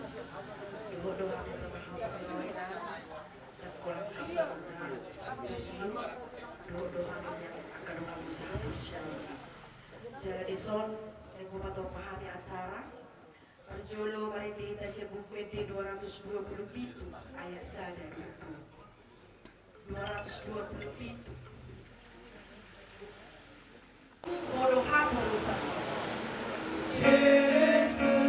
Yesus. Doa na nagkulang ka na doa yang akan doa bisa siya. Jala dison yang bumato pahami acara Perjolo marindita siya buku di 227 ayat 1 227 Modo hapon rusak Jesus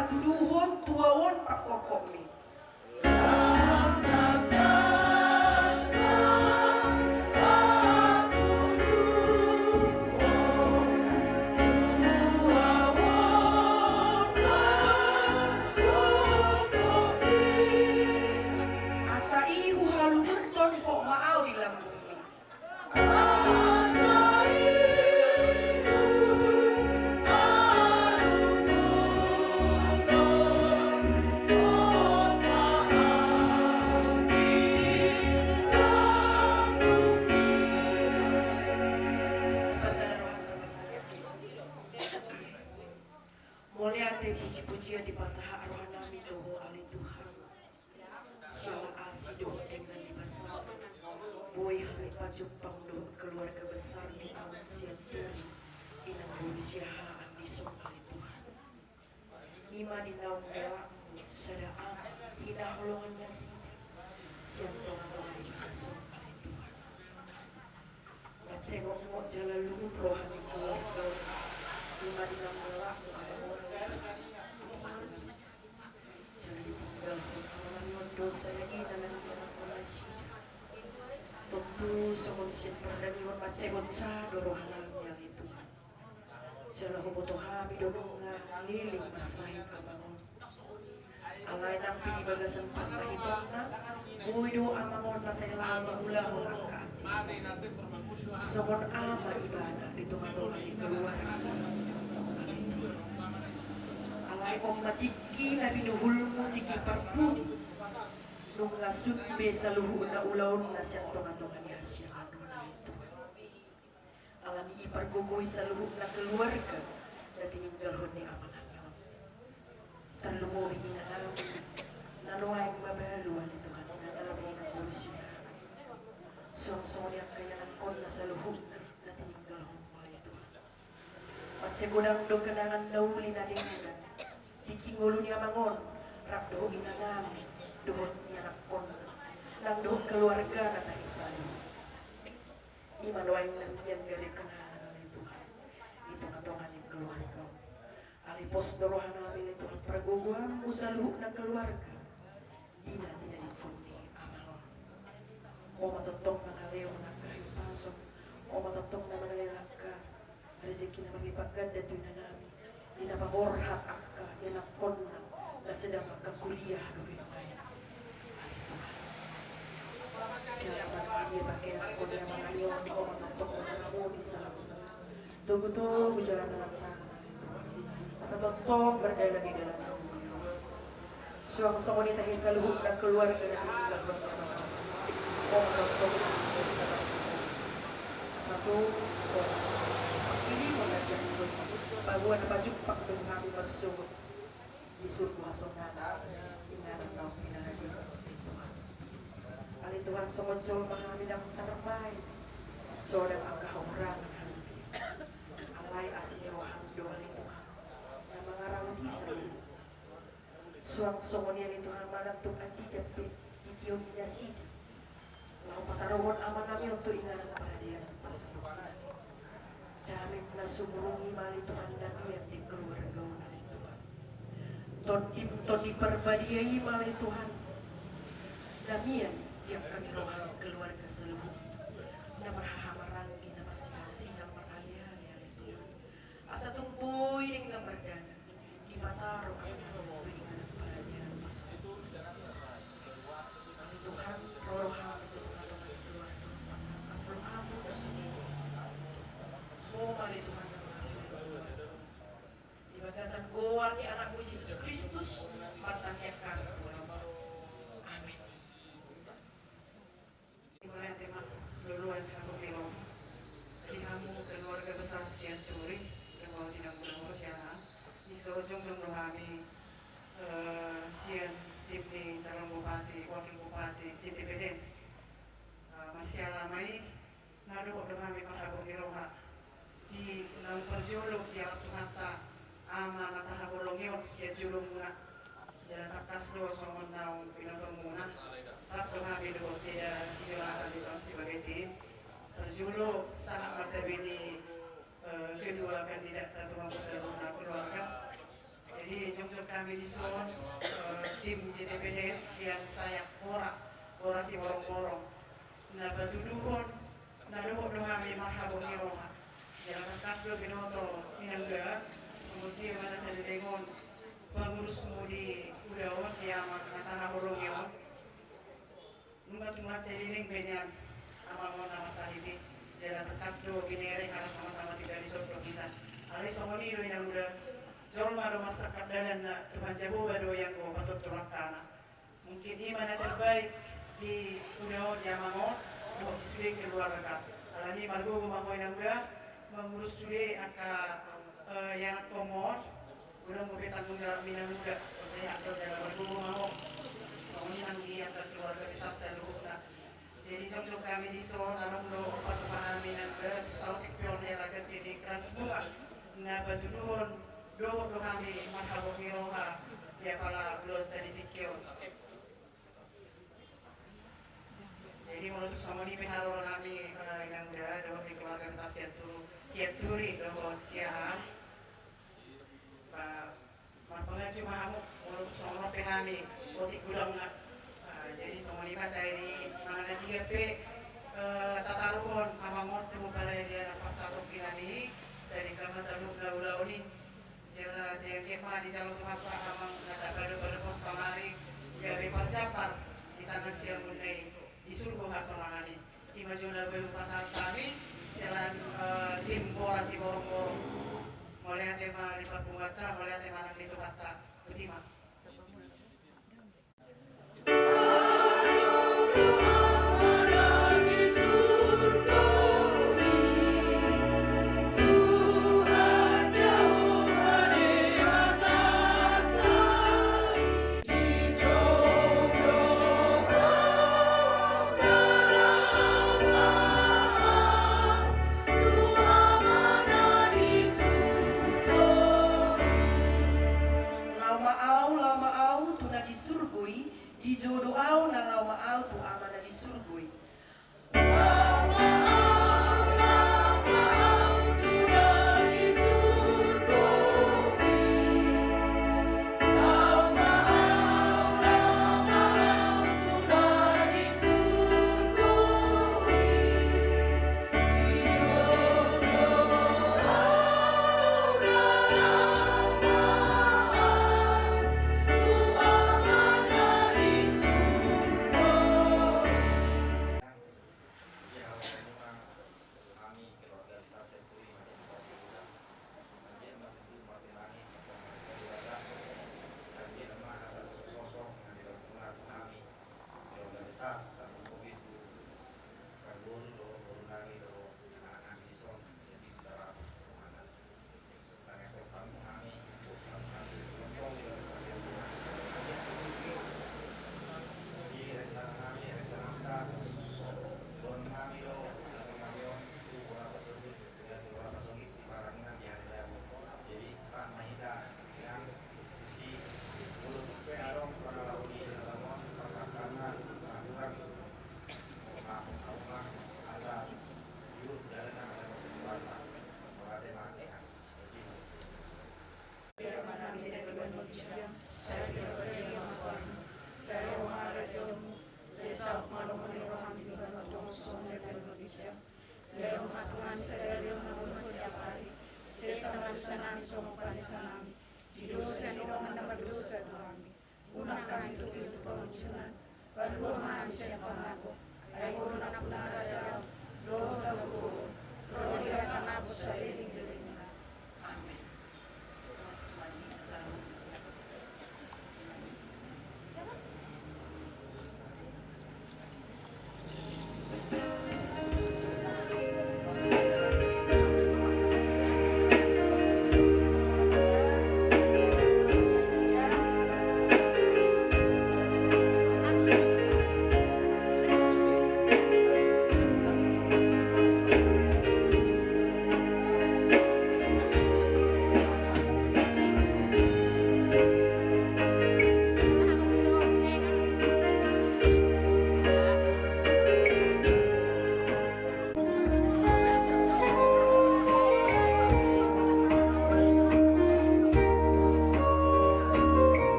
Patuluhon tuawon pakokok mi. Asa ihu haluhun ton kok maaw di lambung mi. Mulia te puji-pujian di pasaha rohanami doho ali Tuhan. Siala asih doho dengan di pasah. Boy hari pajupang doho keluarga besar di awan siang Tuhan. Inang berusiaha ambisong ali Tuhan. Nima di naung dawakmu sadaan inang holongan nasida. Siang tongan-tongan di kasong ali Tuhan. Ngacengok mo jalan luhur rohani keluarga. Lima di naung dawakmu ada orang jangan ditinggal pengalaman dosa lagi dalam dalam nasida. Tentu semuanya perdangiwan macengon sa dorohalang yang itu. Jalan hubotoha bidononga liling masahin amangon. Alay nang pinibagasan pasahitona buhay do amangon masailang ulah angka atis. Semon ama ibadah ditungan-tungan di keluar. Alay om matiki na binuhul mo tiki parpun nung nasutbe sa luhu na ulaon na siyang tungan-tungan niya siya ano na ito. Alam ipargugoy sa luhu na keluarga na tininggalhon ni amanang. Talumori na namin naluwayang mabaluan ito kanina namin na kurusya. Suang-suang yang kaya nangkon na sa luhu na tininggalhon mo ito. At sigurang doon kanangan nauli na dingan Tikingulo niya mangon, rakdo inanam, doon niya nakon, nang doon keluarga na taisan. Imanuay lang yan gali kanahan na Tuhan. Ito na tongan yung keluarga. Alipos dorohan namin ito ang praguguan mo sa luhuk ng keluarga. Di na tinanipon ni Amang. O matutong na naliw na kahipasok, o matutong na nalilag ka, rezeki na magipagad na ito na namin. Di na paborhak ka, yan ang konna na sedang magkakuliah doon tayo. Jangan dia pakai aku yang mengayomi orang untuk mengamu di sana. Tuh berjalan dalam tangan. Asa totong berdaya di dalam sumur. Suang wanita yang selalu nak keluar dari dalam berjalan. Orang totong dari sana. Satu orang. Ini mengajar itu. Baguan baju pak dengan kami bersungguh di surga sonata. Inaran kau inaran dia. Ali Tuhan semuncul mengambil terbaik Sodang angkahorang Alay asli rohang doa Tuhan yang mengarang bisa Suang semuanya Tuhan manantung anti dapit Idiom nyasid Lau patarohon aman kami untuk ingat pada dia Pasal Dami nasumurungi mali Tuhan Nabi yang di keluarga mali Tuhan Ton diperbadiai mali Tuhan Damian yang kami rohani keluarga seluruh na mahahamarangi na masihasi ng makalihan ya Tuhan asa tumpoy ng perdana di pataro ang sa sienturi Remo tinang bulan siya iso jong rohami sian tim ni calon bupati wakil bupati Siti Bedens masih alamai nado rohami parhabong iroha di nang perjuluk di alat tuhata ama nataha bolongyo sia julung muna jalan takas do somon naung pinotong muna tak rohami do tidak sijolatan di sebagai tim terjuluk sahabat bini kedua kandidat ketua bersama keluarga. Jadi jom kami di son tim JTPD siang saya ora si borong-borong. Nah baduduhon nah doa kami marhabon iroha. Jangan kasdo binoto minangga semuti mana saya dengon pengurus mudi udawan kiamat nataha borong yon. Nungat celiling benyan amal nama sahibi. Jalan kasdo binere harus sama-sama tidak disodok kita. Ale somoni do ina muda jol maro masakat dalan na Tuhan Jehovah do yang go patut tulakana. Mungkin iman terbaik di udaon yamangon do iswe keluarga. Alani margo mamoy na muda mengurus suwe aka yang komor udah mau tanggung jawab mina muda saya atau jalan margo mau somoni manggi aka keluarga besar seluruhna. Jadi jom kami di son anong lo pagpahami ng sa tikpion nila agad jadi transbuka na badulun do kami marhabong iroha ya pala blood tadi tikyo. Jadi menurut sama ni miharo kami inang muda do di keluarga sa siaturi do siahan marpangaju mahamuk menurut sama pehami otik gudang jadi semua ini pas saya ini mana 3P tataruhon amamot mo para dia na pasarok kinani sa di kama sa ulau ni jela saya kema di jalur apa amang nata baru samari gawe parcapar di tanah siang munai di surga hasonangani di majuna baru pasar kami selan tim bola si borong-borong mulai tema lipat bungata mulai tema nang itu kata bertima. Di jodoh au na lawa au tu amana di surgui.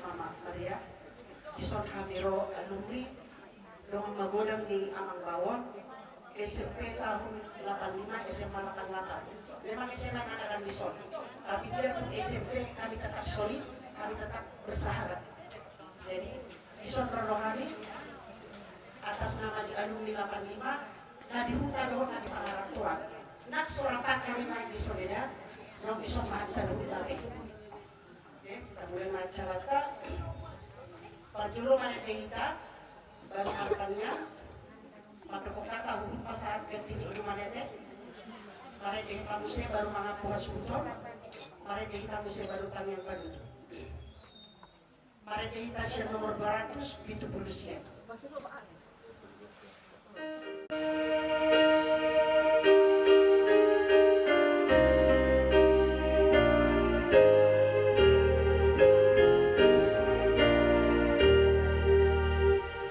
Mama Maria, ison hamiro alumni dengan magodang di Amang Bawon, SMP tahun 85, SMA 88. Memang SMA anak-anak ison, tapi biarpun SMP kami tetap solid, kami tetap bersahabat. Jadi ison rohani atas nama di alumni 85, nah di hutan doon na di pangarap tuan. Nak surapan kami main di Solidar, yang ison mahal sa luhut dati. Kita mulai masyarakat, parjulo mana dehita, baru makannya, maka kata hut pasaat ketini ilu manete, mare dehita musya baru mangapuha suton, mare dehita musya baru tangyang padut. Mare dehita siya nomor 270 siya.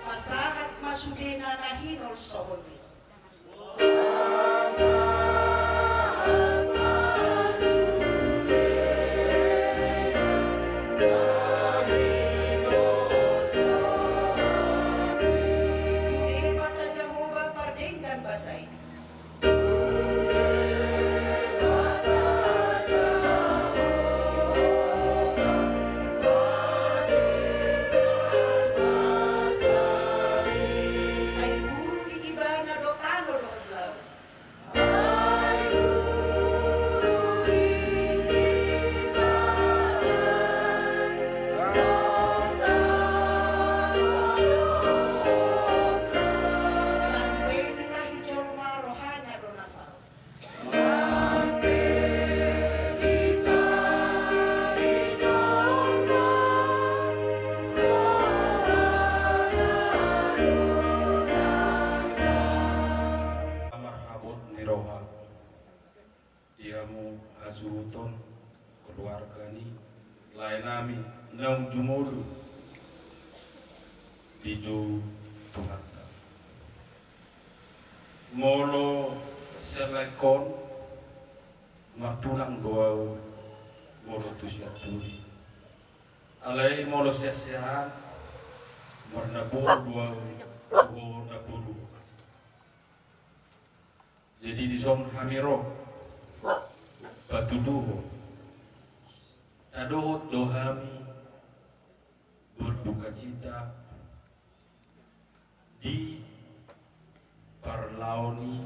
Pasahat masudena na hinol sohon. Hindi mata Jehovah pardengkan basay. Ay guru di iba na dotano loob. Ang pwede na hijol marohanya do nasa. Marhabot ni Roha diamu azuruton keluarga ni lain nami nang jumodu dijo tuhata molo selekon martulang doa molo tusiaturi alai molo sia-sia marnabur doa naburu. Jadi di son hamiro batuduho adohot dohami berduka cita di parlaoni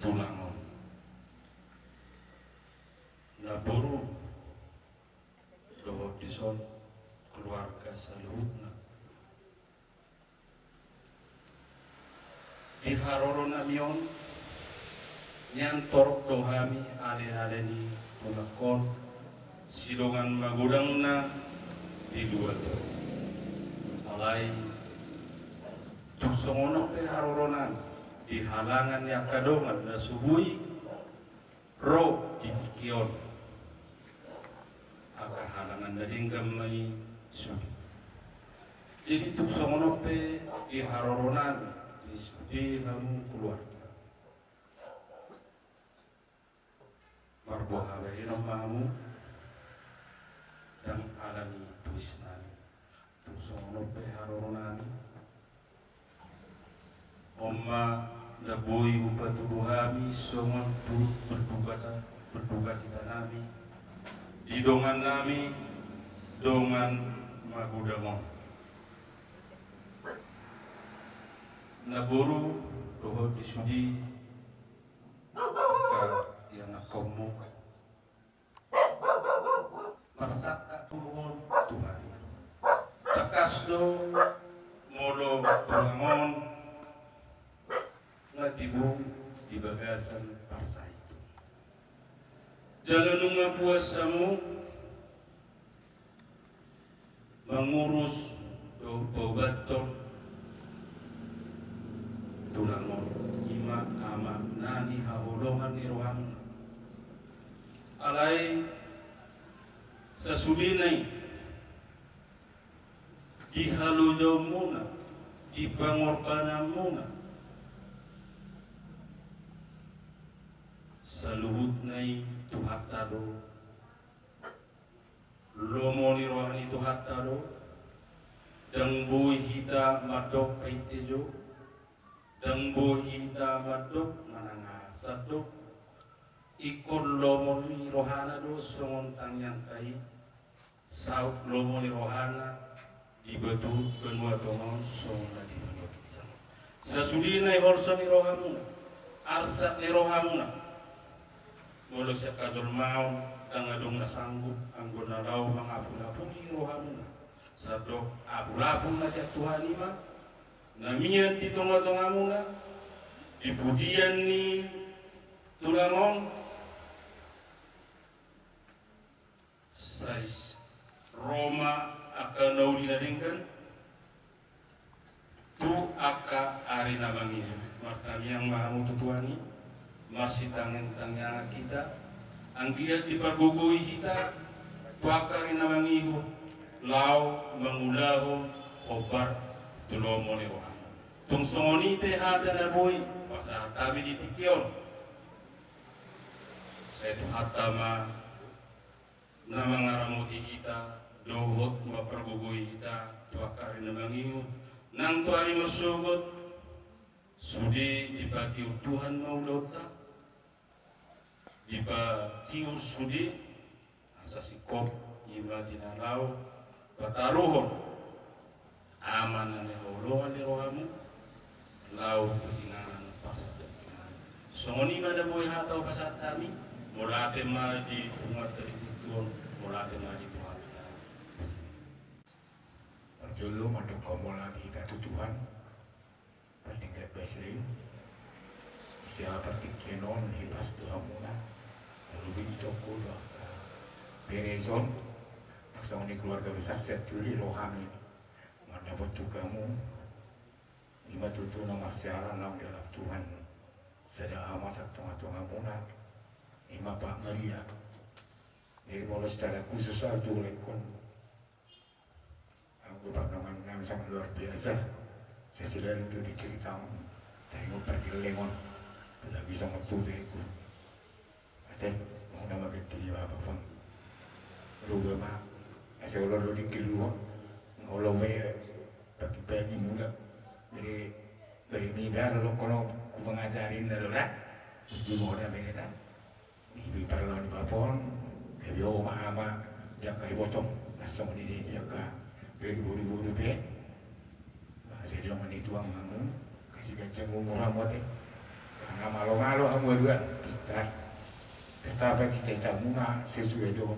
tulangon naburu dohot di son keluarga saluhutna di haroro namion nyantor dohami ale-ale ni tulakon sidongan magudang na di dua alay tusongonok pe haroronan di halangan yang kadongan na subui ro di kion aka halangan na dinggam may subi jadi tusongonok pe di haroronan di kamu keluar marboha bayinom mamu dan alani tuisnani tusono pe haroronani omma daboi upatuduhami songon tu berduka cita nami di dongan nami dongan magudamon naburu doho disudi ka yang akomu marsaka tuhon Tuhan takasdo molo tulangon ngatibu di bagasan parsa itu jalan nga puasamu mengurus do paubaton tulangon ima ama nani haholongan ni rohang alay sa sulinay dihaludaw muna ipangorpanan muna sa luhut na'y tuhatado lomo ni rohani itu hataro dang boy hita madok paitejo dang boy hita madok mananga sadok ikon lomo ni rohana do songon tangyan kai sauk lomo ni rohana di betul benua tongon songon di benua kita sasudina horso ni rohamuna arsat ni rohamuna mulu siap kajol mau dang adong nasanggup anggo narau mangapun-apun ni rohamuna sadok apulapun na siap Tuhan ima namian di tonga-tongamuna di pudian ni tulangon sais Roma akan naudi nadengkan tu aka ari namangi markami yang mahamu tutuani masih tangan-tangan kita anggiat dipergugui kita tu aka ari namangi lau mengulahu obar tulomo ni roham tung songoni te hada na boy pasal tabi di tikion saya tu hatama na mangaramuti kita dohot mapergugui kita tuakari na mangiut nang tuari masugot sudi dipakiu Tuhan maulota dipakiu sudi asasi kop ima dinalau pataruhon aman na holongan ni rohamu lau ketinganan pasat songoni mana boy hatau pasat kami mulate ma di umat dari Tuhan mulate ma di Tuhan Jolo mandok komola kita Tuhan pentingkat besri siapa pertikinon hipas doa muna lalu itu kuda berezon langsung di keluarga besar setuli rohani mana waktu kamu lima tutu nama siaran nama dalam Tuhan sedang amat satu muna ima Pak Maria jadi kalau secara khusus aja lekon aku pandangan yang sangat luar biasa. Saya sudah itu diceritakan dari pergi lengon lagi sangat tua aku. Ada mau nama ganti apa pun. Lupa mah. Saya ulah di keluar. Ulah pagi-pagi mula. Jadi dari minggu lalu kalau aku mengajarin lalu lah. Itu mau dah beda. Ibu perlu di bapon. Kebiau mama dia kai botong. Langsung dia ka beri-beri pe, saya bilang menituang kamu, kasih gancang umur kamu teh, karena malu-malu kamu juga, start, tetapi kita muna sesuai do,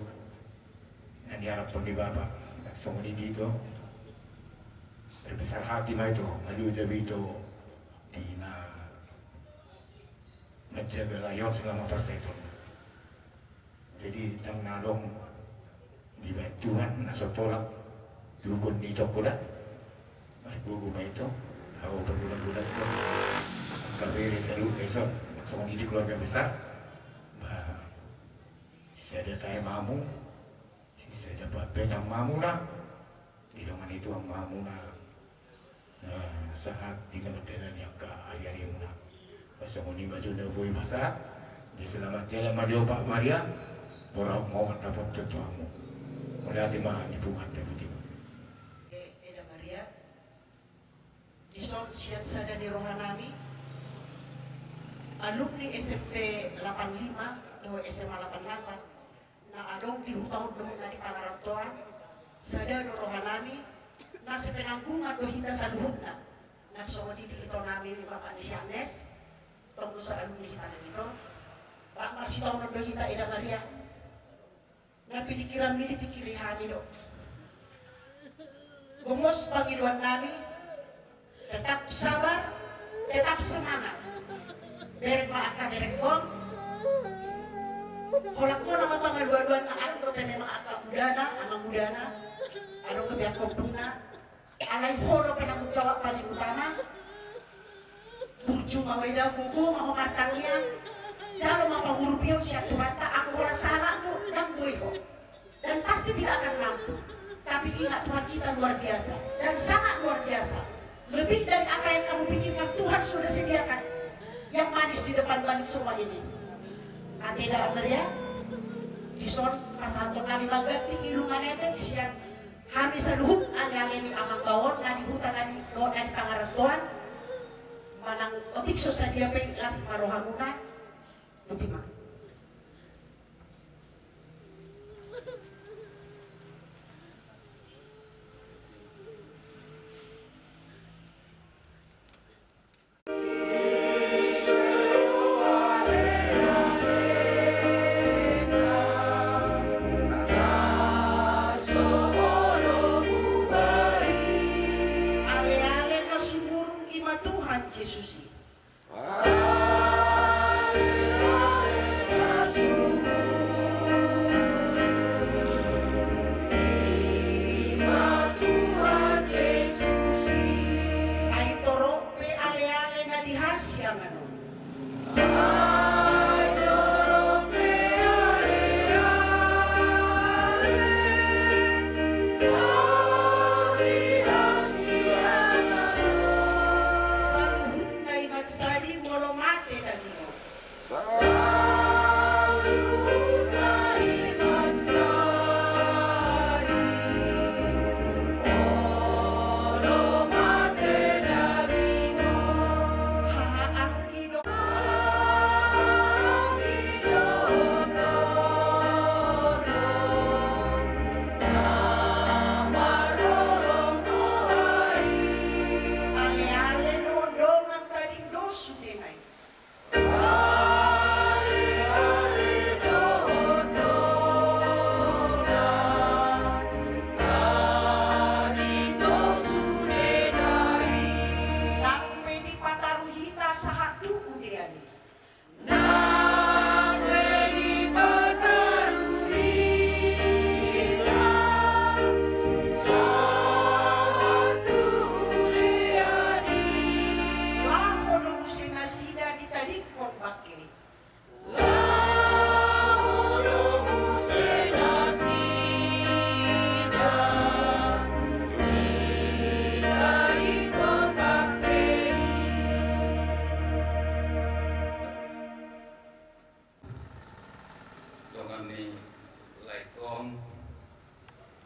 yang diharapkan di bapak, langsung di itu, berbesar hati mah itu, malu jadi itu, dina menjaga layon selama perseton, jadi tang nadong di Tuhan nasotolak. Dukun ni toko dah, mereka rumah itu, aku berbulan-bulan itu, kaberi selalu besok, langsung di keluarga besar, saya ada tanya mamu, saya dapat benang mamu lah, di dalam itu ang mamu lah, saat di dalam jalan yang ke hari-hari muna, pasal ni baju dah boleh pasal, di selamat jalan madio Pak Maria, orang mau dapat tuamu, mulai hati mah dibuat begitu. Ison siyan sa ni Rohanami, alumni SMP 85 o SMA 88 na anong dihutahod doon na di pangarantuan sa no Rohanami na sa pinanggungan do hita sa luhod na so di ito namin ni Bapak ni Sianes tunggu sa alumni hita na ito Pak masitaw na do hita Ida Maria na pinikiram ni pikirihani do gumos Panginoon namin tetap sabar, tetap semangat. Berek maaka berek kon. Holak ko nama pangaluan na ano do pene maaka mudana, amang mudana. Ano kebiak kompuna. Alay horo penang jawab paling utama. Burju maweda gugu mau matangnya. Jalo mapangurupio siap Tuhata aku ora salah mo dan boy ko. Dan pasti tidak akan mampu. Tapi ingat Tuhan kita luar biasa dan sangat luar biasa. Lebih dari apa yang kamu pikirkan Tuhan sudah sediakan yang manis di depan balik semua ini. Tidak Maria, Dison pasaton kami magati ilungan etek siang kami sa luhut ali-ali ni amang bawon nga di hutan na di pangarantuan manang otikso sa dia pay las maroha muna ultima. Ale-ale na sumurong imatuhan Jesus. Ay toro pe ale-ale na dihasya ngano. Sa luhut na imatsali molomate na gino. Hahaang kino. Ale-ale no dong ang taling dosu dinay. Nang pwede pataruhita sa hatuko diyan. Laho nung sinasida di talikon bakit. Dengan ni laikom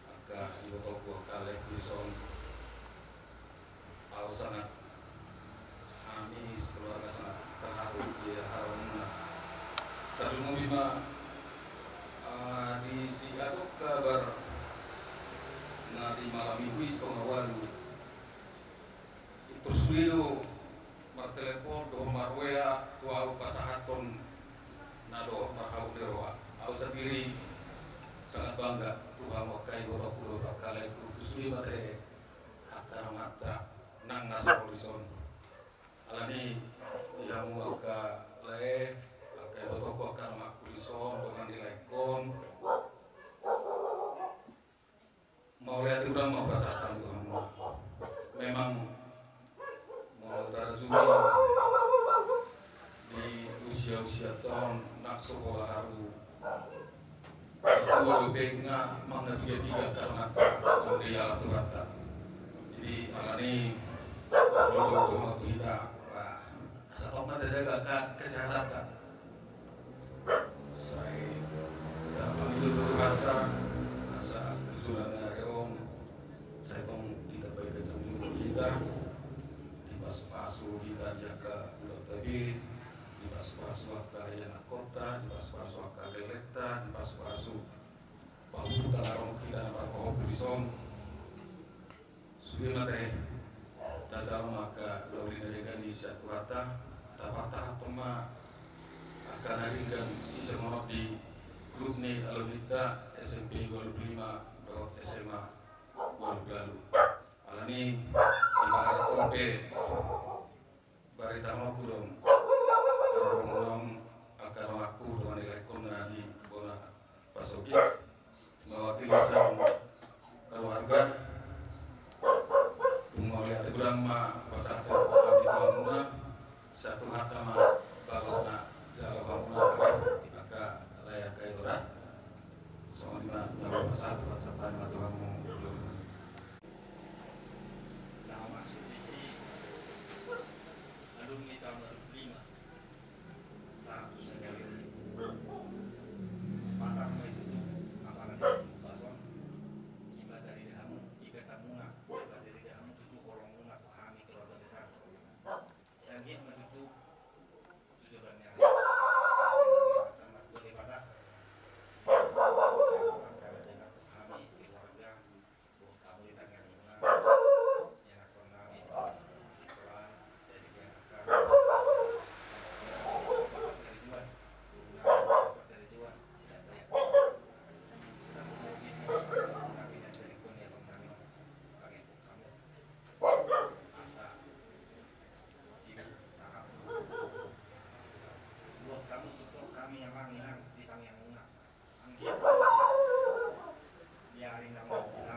agak ibu toko kale kuson au sangat kami keluarga sangat terharu dia harumna terlalu bima di si aku kabar na di malam minggu isko ngawalu itu suyo martelepon do marwea tuau pasahaton nado marhau dewa au sendiri sangat bangga Tuhan wakai boto kulo bakale kutusui mate akar mata nang naso polison alani dihamu aka le akai boto ko akar mak polison dengan dilaikon mau lihat urang mau pasahkan Tuhan memang mau tarjumi di usia-usia tahun nak sekolah haru itu benga mana tiga karena dia rata jadi alani dulu kita satu mata jaga kesehatan saya dalam hidup rata asa kejuran reom saya tong kita baik kejuran kita di pas-pasu kita jaga udah tapi di pas-pasu anak kota di pas-pasu geleta di pas-pasu palu talarong kita nampak pohon pisong sudah mate tajam maka lauri najaga di satu hata tapata pema akan hadirkan sisa monok di grup nih alumnita SMP 25 SMA lalu alani di barat tompe barita mau kurang orang akan aku dengan nilai kona di bola pasoki mewakili sang keluarga tunggu lihat kurang ma pasate kami bangunna satu harta ma bagusna jaga bangunna maka layak kaya ora sama lima nama satu pasapan ma Tuhan belum nama sisi alumni tahun 2005 satu sekali maka itu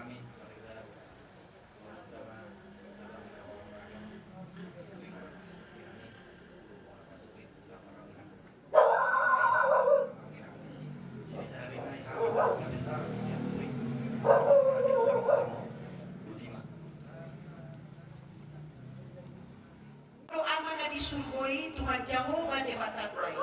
kami terhadap terutama dalam keuangan terima kasih kami masukin laporan kami jadi sehari ini kami besar siap duit kami orang Budiman Doa mana disuruhi Tuhan Jehovah Dewatatay.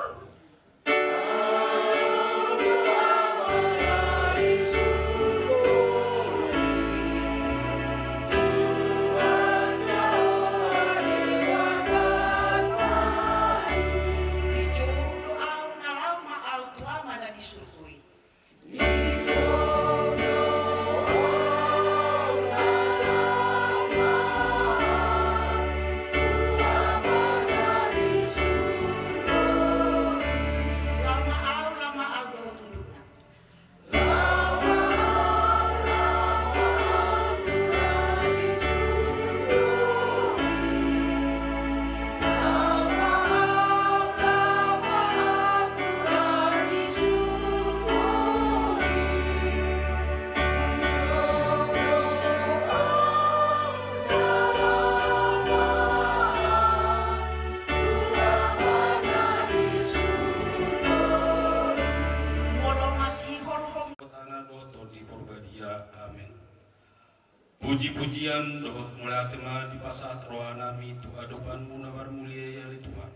Puji-pujian dohot mulatema di pasat rohanami tu adopanmu namar mulia ya li Tuhan.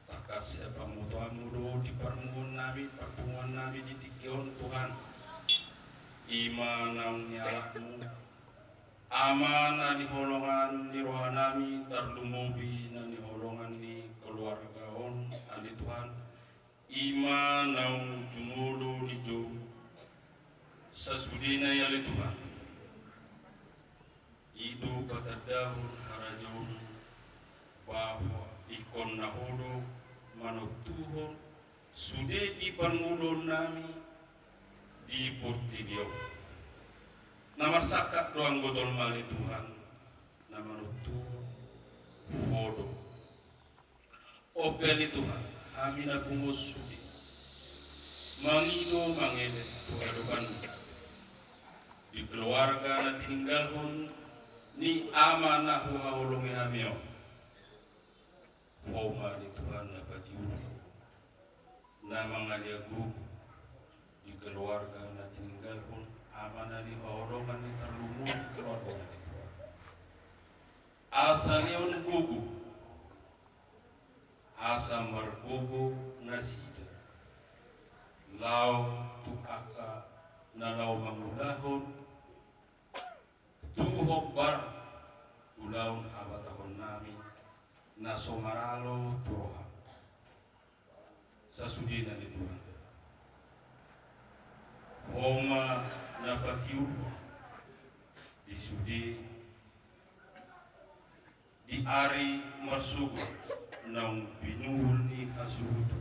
Takas siapa mutuamu do di permuun nami perpunguan nami di tikion Tuhan. Iman naung nyalakmu aman ni holongan ni rohanami tarlumubi na ni holongan ni keluarga on ali Tuhan. Iman naung jumulu ni jo sesudina ya li Tuhan. Itu patadahun harajon bahwa ikon nahodo manutuhon sude di pangulon nami di Portidio. Namar sakat doang gotol mali Tuhan namanutuhon fodo. Opeli Tuhan amina bungus sudi mangido mangede tuadokan di keluarga na tininggalhon ni amanah haulungi hamio homa ni Tuhan na patiulo na mga liagu di keluarga na tininggal pun amanah ni haulungan ni terlumu di keluarga na Tuhan asa niyon gugu asa margugu nasida lau tu aka na lau mangulahon tuhok bar ulaun abatahon nami na somaralo turoha sa sudina ni Tuhan homa na bakiuho di sudi di ari marsugo naung binuhul ni kasuhuto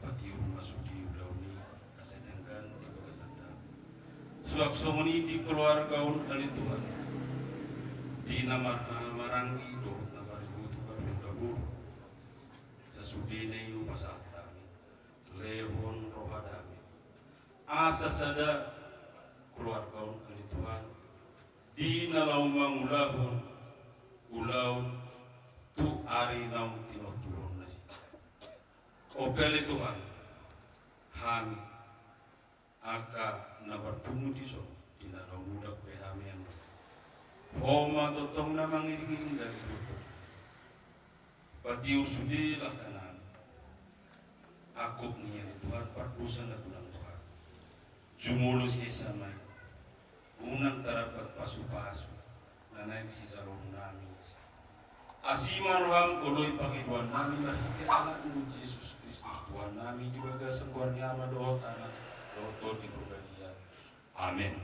bakiuho masudi ulaun ni kasedengkan di bagasanda suaksoni di keluarga un kali Tuhan di nama marangi do nama ributu baru dabur sesudine yu pasatami lehon rohadami asa sada keluarga un kali Tuhan di nalau mangulahun ulaun tu ari naum tino turun nasi opeli Tuhan hani aka na bertemu di so ina na mudak behamian homa totong na mangiringin dari buto pati usudi lah kanan akuk niya ni Tuhan parpusan na tulang Tuhan jumulo siya samay unang tarapat pasu-pasu na naik si sarong namin asima roham uloy pakiduan namin mahigit anak mo Jesus Kristus Tuhan namin juga sengkuar niya madohot anak dohot di berbahagia amin.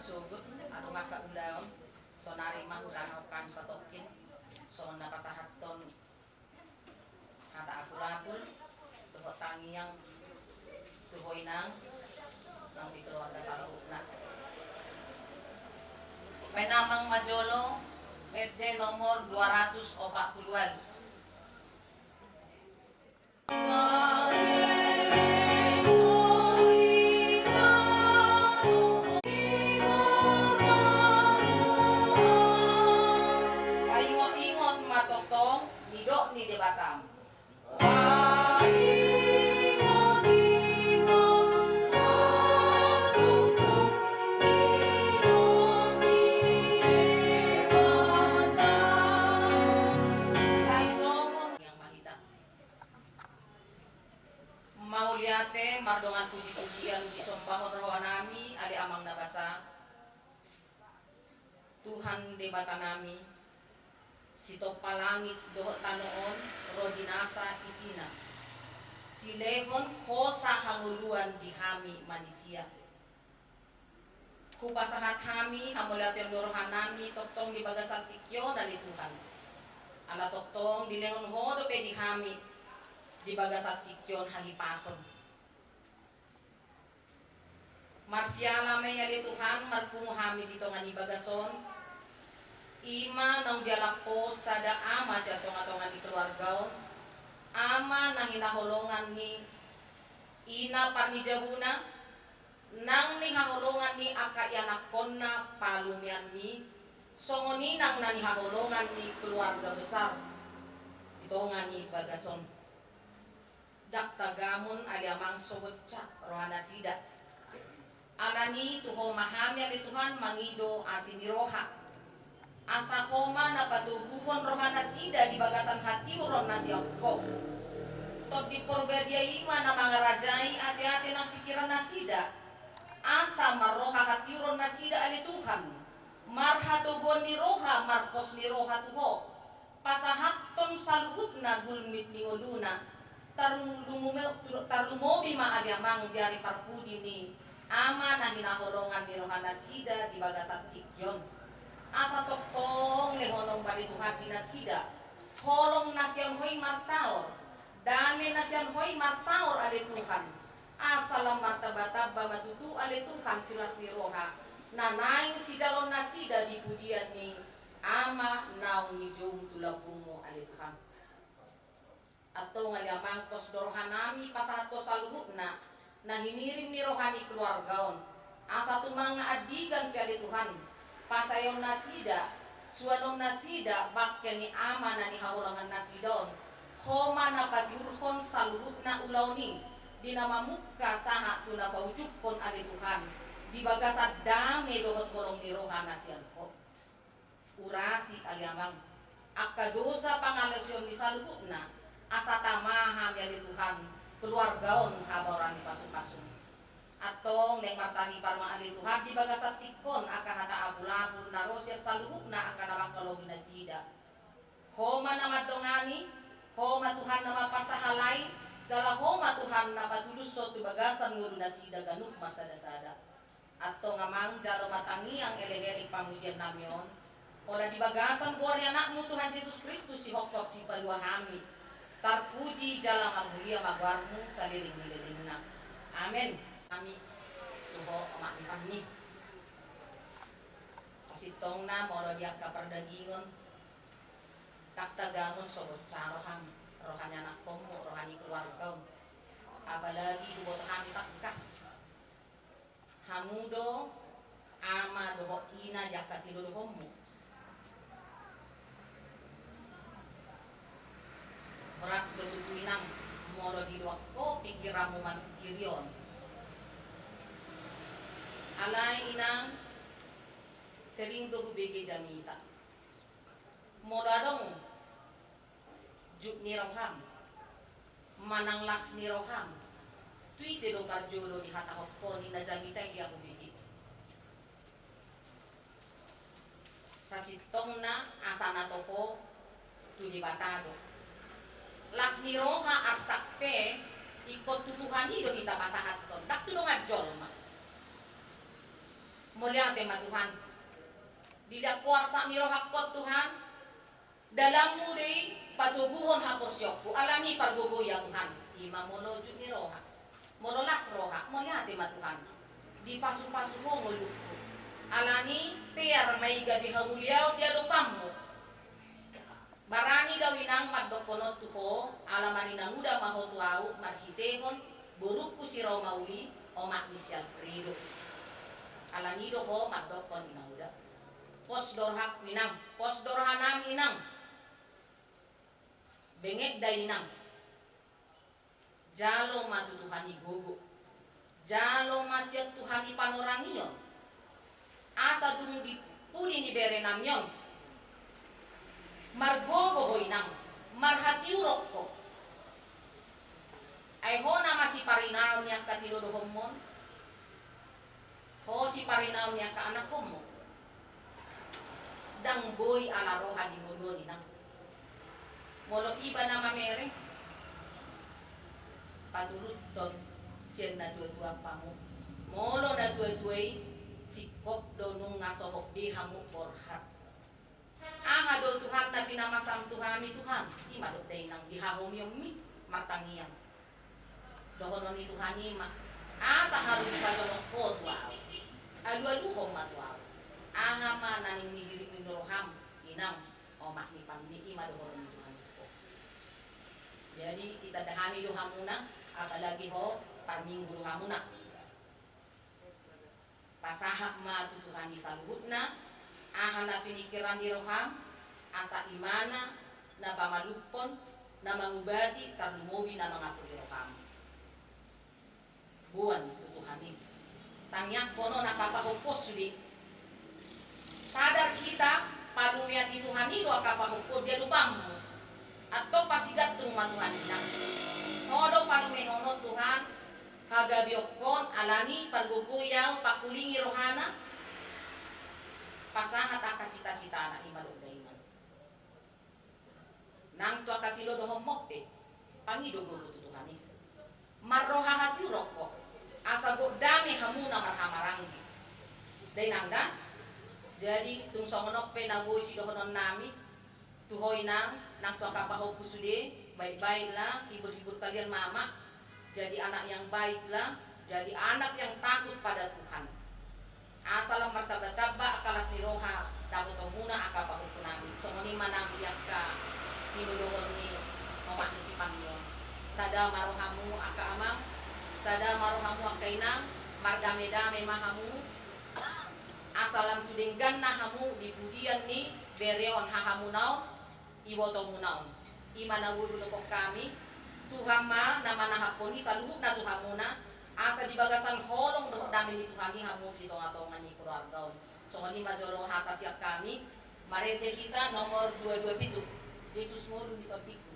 sugut anu makaulaon so narima usana ukam satokin so napasahaton kata apul-apul tuho tangiang tuho inang nang di keluarga salahukna may namang Majolo Pede nomor 240-an. Paingot-ingot matotong nidok ni de Batam. Mauliate mardongan puji-pujian disombahon rohanami ali amang nabasa Tuhan debata nami sito palangit dohot tanoon rodinasa isina silehon hosa hanguluan di hami manusia kupasahat hami hamulat yang dorohan nami toktong di bagasan tikyo nali Tuhan ala toktong di lehon hodo pe di hami di bagasat tikyon hahipason. Marsiala mayali Tuhan marpungo hami dito nga ni bagason. Ima nang dialakpo sada ama siya tonga-tonga di keluargaon. Ama na hinaholongan ni ina parnijaguna nang nihaholongan ni akayanakon na palumian mi songoni nang nanihaholongan ni keluarga besar dito nga ni bagason. Daktagamon aliamang sogotca rohana sida alani tuho mahami ali Tuhan mangido asiniroha asa homa na patubuhon rohana sida di bagasan hati uron nasiakko tot di porbedia ima na mangarajai hati-hati ng pikiran nasida asa maroha hati uron nasida ali Tuhan marhatubon ni roha marpos ni roha tuho pasahaton saluhut na gulmit ni uluna tarlumobi maaliamang biari parpudi ni ama na hinaholongan ni rohana sida di bagasan tikyon asa toktong lehonong marituhan di nasida holong nasyan hoy marsaor dami nasyan hoy marsaor ali Tuhan asalam martabataba matutu ali Tuhan silas ni roha nanaing si jalon nasida di pudian ni ama naung ni jom tulakumo ali Tuhan atau ngaliamang kos dorohanami pasato saluhukna na hinirim ni rohani keluargaon asa tumang adigan piali Tuhan pasayon nasida suanong nasida bakken ni ama na ni hahulangan nasidon homa na padiurhon saluhukna ulauni dinamamukka saha tuna baujukon ali Tuhan di bagasat dame dohot holong ni rohana siyan ko urasi aliamang akadosa pangalesyon ni saluhukna asa tamaha dari Tuhan keluargaon haboran pasung-pasung atong neng martani parma ali Tuhan di bagasat tikon aka hata abul-abul narosya saluhukna aka nama kalogin sida homa nama dongani homa Tuhan nama pasahalai jala homa Tuhan nama tulus sotu bagasan nguru nasida ganuk masada-sada atong ngamang jalo matangi ang ele-ele pamujian namion ola di bagasan buari anakmu Tuhan Yesus Kristus si hoktok si palua hami tarpuji jalan mulia magwarmu sa liling-liling na. Amen. Kami tuho makipang ni. Kasitong na moro diak kapardagingon kaktagangon sobot sa roham rohani anak komo rohani keluarga. Apalagi buat kami takkas hamudo ama doho ina jakatidur homo. Berat betutuinang moro di wakko pikiramu magkirion alay inang sering dogu bege jamita moro adong juk ni roham manang las ni roham tui sedo karjolo di hata hokko ni na jamita hiya kubigi sasitong na asana toko tu di batado las ni roha arsakpe ikot tutuhani do kita pasahat kon dak tu dong ajol ma Mulia tema Tuhan. Dilihat kuasa miro hakot Tuhan. Dalam mudi patubuhon hapos yokku. Alani pargogo ya Tuhan. Ima monojuk ni roha. Mololas roha. Mulia tema Tuhan. Di pasu-pasu mo ngulukku. Alani per may gabi hamuliaw dia dopamu. Barani daw inang magdokonot tuho. Alamari nang uda mahotuau marhitehon. Buruk kusiro mauli. O maknisyal prido. Alani do ho magdokon inang uda. Pos dorhak winang. Pos dorhanam inang. Bengek day inang. Jalo matutuhani gogo. Jalo masyat tuhani panorangiyon. Asa dung di pudi ni bere namyon. Margogo hoinang. Marhatiurok ko. Ay ho na masih parinaw niya ka tinuduhomon. Ho si parinaw niya ka anak mo. Dang boy ala roha di mudo ni nang. Molot iba na mamere. Paturut ton siya na dua-dua pamu. Molo na dua-duay sikop do nung ngasohok di hamu porhat. Aha do Tuhan na pinamasam Tuhami Tuhan. Di madot day nang dihahom yung mi martangiyan. Dohonon ni Tuhan ima. Asa haru di pajolok ko tuaw. Adu-aduhom matuaw. Aha ma naning nihirik ni Noroham. Inang omak ni pamni ima dohonon ni Tuhan ko. Jadi kita dahami dohamuna. Apalagi ho parminggu dohamuna. Pasahak ma tutuhan di salhutna. Aha na pinikiran di roham. Asa imana. Na pamalupon. Na mangubati. Tarlumobi na mengatur di roham. Buan tutuhan ini. Tangyak kono nakapahupos sudi. Sadar kita panumian di Tuhan itu akapahupos dia lupamu. Atau pasigat tung matuhan inang. Nodo panumengono Tuhan. Hagabiokon alani parguguyaw pakulingi rohana. Pasahat aka cita-cita anak imalog daiman. Nang tu akatilo dohomokpe. Pangidogo tutuhan itu. Marroha hati rokok. Asa go dami hamuna marhamaranggi. Day nangga. Jadi tung somonok pe nagoy si dohonon nami. Tuhoy nang tu akapaho pusude. Baik-baik lah, hibur-hibur kalian mama. Jadi anak yang baiklah. Jadi anak yang takut pada Tuhan. Asalam martabat-tabak akalas niroha. Takut omuna akapaho punami. Somoni manang yaka. Tinudohon ni omak nisipangyo. Sada marohamu aka amang. Sada marohamu akainang. Margame-dame mahamu. Asalam tudenggan nahamu di budian ni. Bereon hahamunau. Iwotomunau. Imana wuru dokok kami. Tuhan ma nama nahaponi saluhuk na Tuhamuna. Asa di bagasan holong dohok dami ni Tuhani hamu di tonga-tonga ni keluarga. So ini majolo hata siap kami. Marete kita nomor 22 pitu. Yesus mulu di papiku.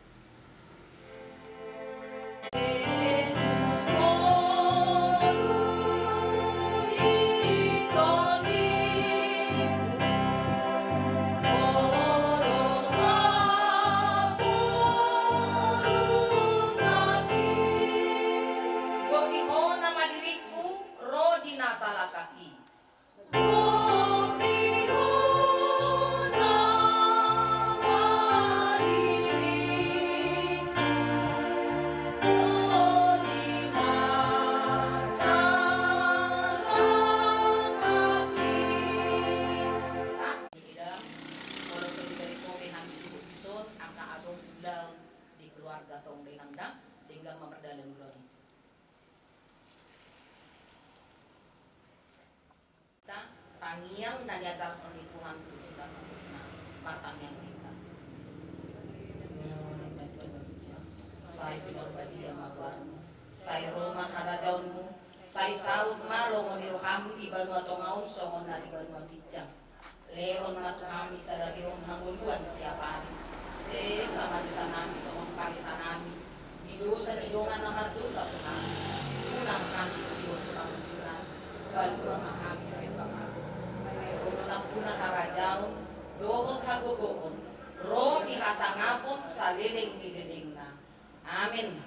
Tangiang na diajarkan di Tuhan kita sempurna martang yang kita. Sai pinorbadia mabarmu, sai Roma harajaunmu, sai saud malo monirohamu di banua tongau songon na di banua kijang. Leon matuhami sadarion hanguluan siapa hari. Se sama sanami songon parisanami. Di dosa di dongan na hardosa Tuhan. Unang kami di waktu kamunculan. Balua mahami serempang puna harajaun, dohot hagogoon, ro di hasangapon sa leleng di dedengna. Amin.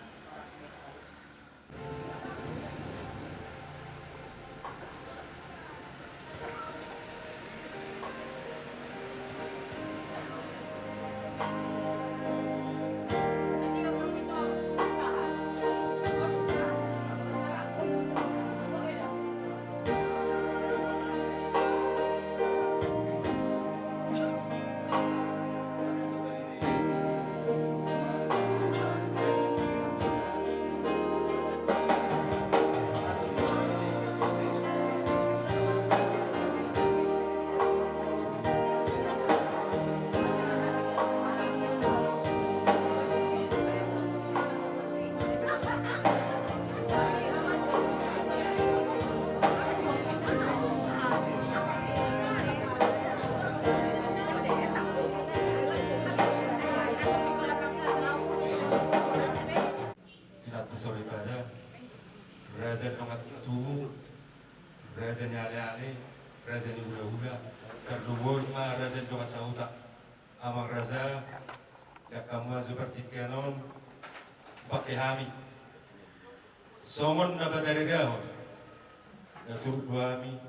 raja nomor tu, raja ni ale-ale, raja ni hula-hula, terluhur ma raja nomor sauta, amang raja, ya kamu seperti kanon, pakai hami, somon na badari gahon, ya turut kami,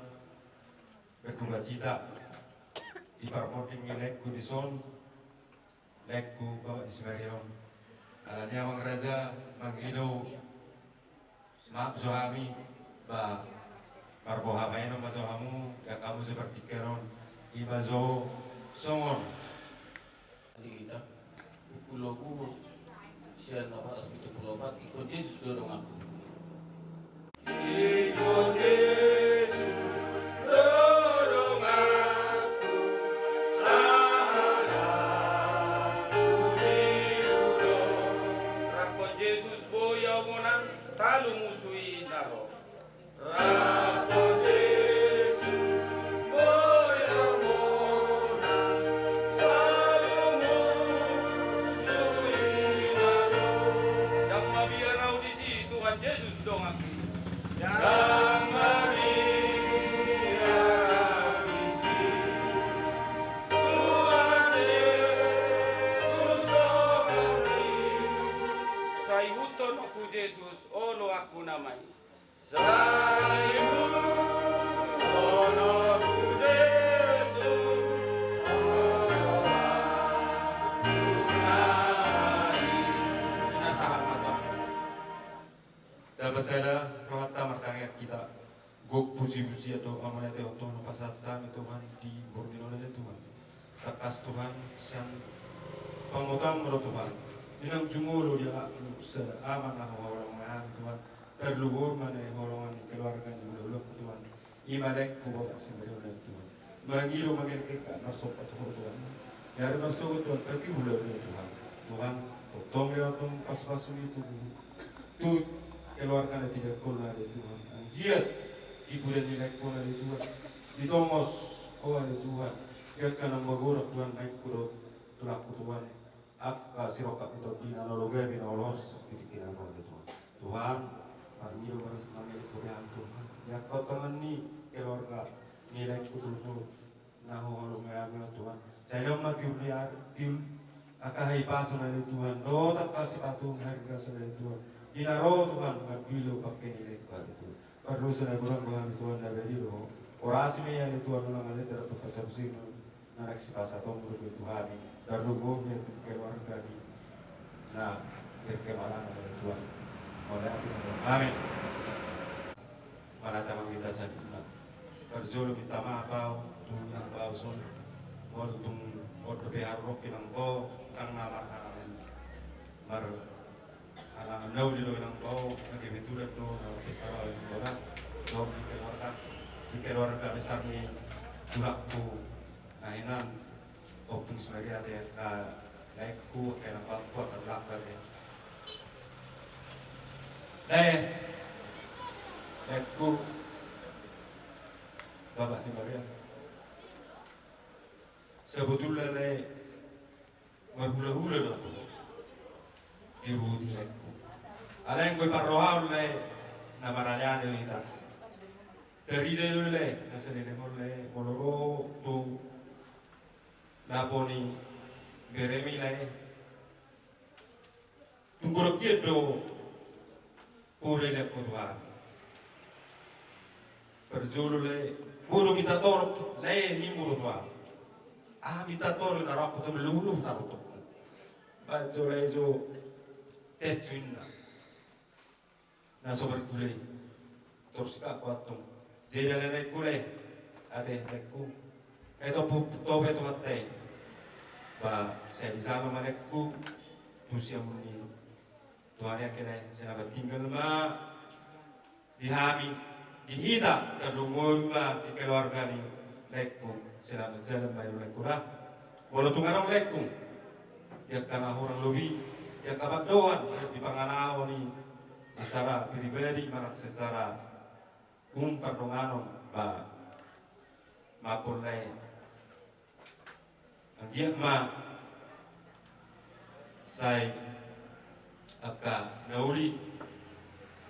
berduka cita, di parmoting lekku di son, lekku bawa di semarion, alanya amang raja manghido. Maaf suami, ba parboha main sama kamu, ya kamu seperti keron, ibazo songon. Di kita pulau ku sian apa asbitu pulau pak ikut Yesus dorong aku. Ikut Yesus dorong aku, sana kudidudong. Rakon Yesus boya monang talu musui naro. Rakon Yesus boya monang talu musui naro. Yang mabiarau di situ Tuhan Yesus dong aku. Yang mabiarau di situ Tuhan Yesus dong aku. Sai huton aku Yesus, olo aku namai. Sai huton aku Yesus, olo aku namai. Inasahan apa? Tabasada rohata martangya kita, gok puji-puji atau amanat untuk pasatan Tuhan di bordino dari Tuhan. Takas Tuhan siang pamutang menurut Tuhan. Inang jumulo dia aman lah orang Tuhan. Terluhur mana golongan keluarga dulu Tuhan. Imalek kuat sebenarnya Tuhan. Mangiro mangilkekan masuk ke Tuhan. Yari masuk Tuhan pergi ulah Tuhan. Tuhan tong lewat pas-pas itu. Tu keluarga tidak kola dari Tuhan. Giat ibu dan nilai kola dari Tuhan. Ditomos kola dari Tuhan. Giat karena magorok Tuhan naik kurut tulak Tuhan. Akka siroka itu dinaloga binolos kira-kira oleh Tuhan. Tuhan, parmiro harus manggil Tuhan Tuhan. Ya kau tangan ni keluarga nilai kutul nahu orang mengambil Tuhan. Saya lemah kiuliar kiul akahai pasun dari Tuhan. Do tak kasih patung harga dari Tuhan. Dinaro Tuhan mabilo pakai nilai kepada Tuhan. Perlu saya kurang Tuhan dari lo. Orasi meya Tuhan ulang aja terus persepsi narik si pasatong untuk Tuhan. Terluhur yang keluarga di nah kekemalan oleh Tuhan oleh amin. Mana tamang kita sakit berjolo minta maaf tuh yang bau son tung berbehar roki nang bau kang nama mar alang nau di lo nang bau lagi betul itu pesta yang bola do di keluarga besar ni tulakku ainan opung sebagai ada ka laiku kena bangku terbelakang ya. Laiku bapak ni Maria. Sebetulnya berhula-hula dah tu. Ibu di laiku. Ada yang berparohau le nama raja ni kita. Teride le nasi ni le moloro tu. Naponi beremi lai tunggurok do pure le kodwa perjulu le puru minta torok le ni muru twa minta torok na rako to lulu taruto ba jo le jo tetwinna na sober kule terus ka kwatung jeda le kule ade leku itu tobe tu hati, bah saya di sana malekku, terus yang ini Tuhan yang kena saya dapat tinggal mah di hami, di hita, terlumur mah di keluarga ni lekku, saya dapat jalan bayar lekku lah, walau tunggarang lekku, ya karena orang lebih, ya kabar doan di panganawan ni, secara pribadi, mana secara perdonganon, bah maupun lain. Dia ma sai aka nauli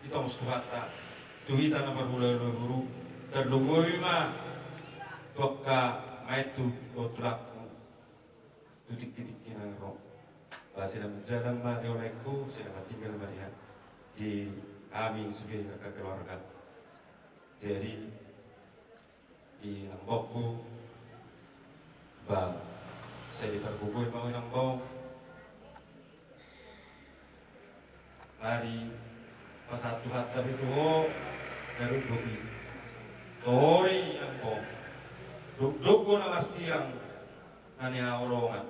itong stuhata Tuhita na parhula-hulu terlungui ma tuakka maitu o tulaku tutik-titik kinang ro. Sila menjalan ma deoleku sila tinggal melihat di kami sebagai kakak keluarga. Jadi di Lombokku saya tergugui mau Lombok. Mari pasatu hatta itu dari bagi tori Lombok. Duggo na masirang nani haurongan.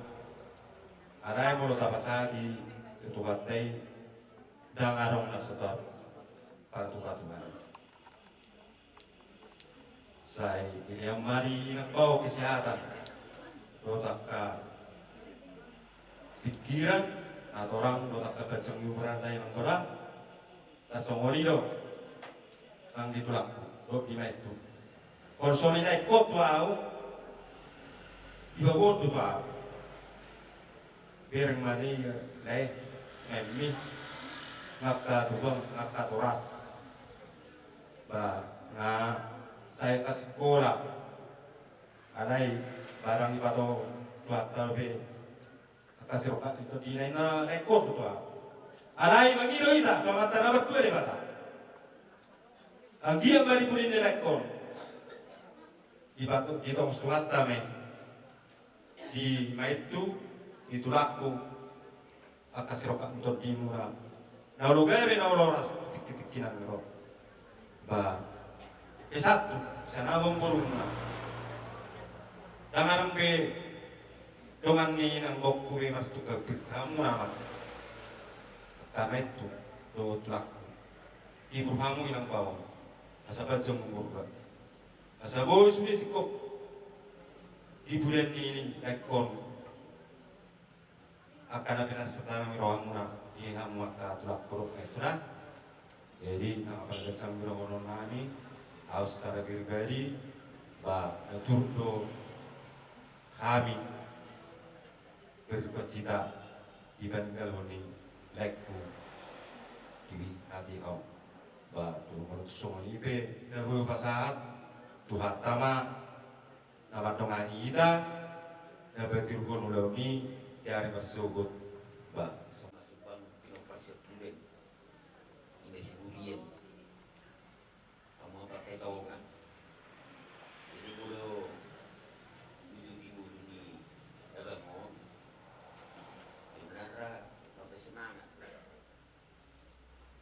Aray mo lo tapasadi tutuhatay dangarong na sutat para tupatuhan. Say ini yang mari ng bau kesehatan rotak ka pikiran atau orang rotak ka bacang yuberan na yung berat lasong olido ang ditulak do gimana itu konsoni na ikot tuau ibawot tuau bereng mani leh memi ngaka tubang ngaka toras ba nga saya ke sekolah anai barang ibato buat terbe kasih rokat itu dinai na ekor tu anai mangiro ita kamata na batu de bata anggia mari punin de ekor ibato itu mustuhat tame di maitu itu laku kasih rokat untuk dimurah na lugabe na oloras tik-tikinan ro ba satu sana bumburung na dangan ke dongan ni nang bokku be mas tukag kamu naman kamet tu do tlak ibu kamu inang bawang asabal jom mengurba asabo sudah sikop di bulan ini ekor akan ada setanam rohmu na di kamu akan tlak korok itu na jadi nang apa datang birohonon nani harus secara pribadi turut kami bercita di Banggal honi lekku di hati kau turut menurut songoni pe nahu pasahat tuhat tama nama dongai ita nabe turun ulami dari bersugut sama sebang inovasi tulen ini siburian kamu pakai tahu kan jadi kalau ujung-ujung ini dalam mau sebenarnya sampai semangat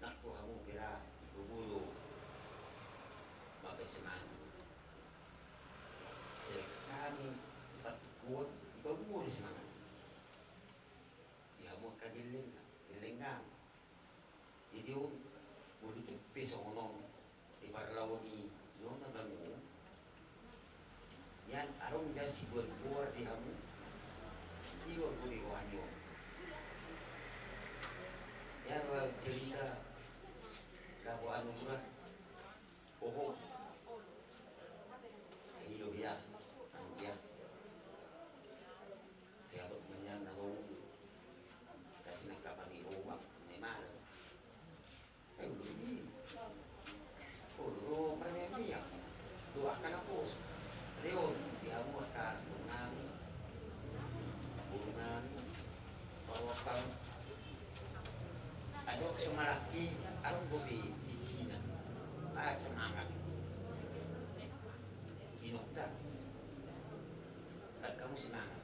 nak tuh kamu kira ibu bulu sampai semangat kami tak kuat itu mau semangat ya mau kajian lengang jadi mau ditepis orang Parlawani yun ang bango yan arong dyan si buwan di kamu iwan ko di wanyo yan cerita kako ano muna oho hilo dia ang dia siya manyan na ho kasi nagkapanirumak ni Mal ay ulumi oh pandemia dua kan aku Leon dia akan bungan bawakan ada semalaki arung gobi di Cina semangat inokta dan kamu semangat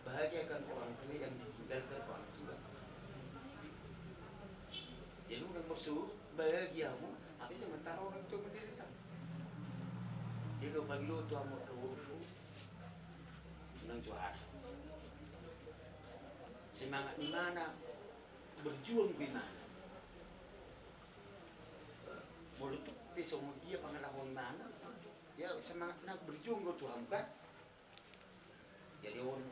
bahagiakan orang tua yang ditinggalkan orang tua jadi lu musuh bahagiamu tapi sementara orang tua menderita. Dia kalau bagi lu tuh amor keburuh, menang juara. Semangat di mana, berjuang di mana. Mulut tu pisau dia pengalaman mana, ya semangat nak berjuang tu hamba. Jadi orang